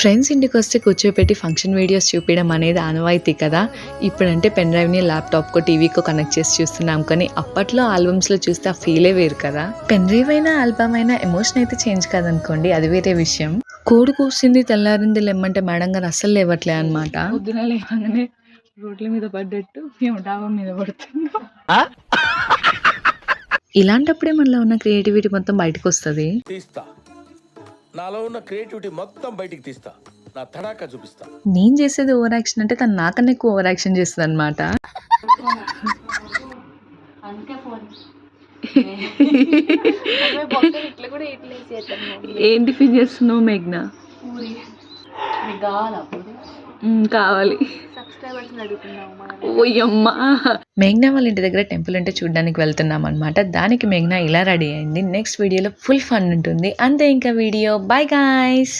Friends ఇంటికి వస్తే కూర్చోపెట్టి ఫంక్షన్ వీడియోస్ చూపించడం అనేది ఆనవాయితీ కదా. ఇప్పుడంటే పెన్ డ్రైవ్ని ల్యాప్టాప్కో టీవీకో కనెక్ట్ చేసి చూస్తున్నాం, కానీ అప్పట్లో ఆల్బమ్స్లో చూస్తే ఆ ఫీలే వేరు కదా. పెన్ డ్రైవ్ అయినా ఆల్బమ్ అయినా ఎమోషన్ అయితే చేంజ్ కాదనుకోండి, అది వేరే విషయం. కోడి కూసింది తెల్లారింది లెమ్మంటే మేడం గారు అస్సలు లేవట్లే అనమాట. పొద్దున లేవగానే రోడ్ల మీద పడ్డట్టు మేము డాబా మీద పడుతున్నాం. ఇలాంటప్పుడే మనలో ఉన్న క్రియేటివిటీ మొత్తం బయటకు వస్తుంది. నాలో ఉన్న క్రియేటివిటీ మొత్తం బయటికి తీస్తా, నా తడాకా చూపిస్తా. నేను చేసేది ఓవర్ యాక్షన్ అంటే తను నాకన్నా ఎక్కువ ఓవర్ యాక్షన్ చేస్తుంది అనమాట. ఏం టిఫిన్ చేస్తున్నావు మేఘ్నా? కావాలి. ఓయమ్మా, మేఘ్నా వాళ్ళ ఇంటి దగ్గర టెంపుల్ అంటే చూడడానికి వెళ్తున్నాం అనమాట. దానికి మేఘ్నా ఇలా రెడీ అయింది. నెక్స్ట్ వీడియోలో ఫుల్ ఫన్ ఉంటుంది. అంతే ఇంకా వీడియో. By guys.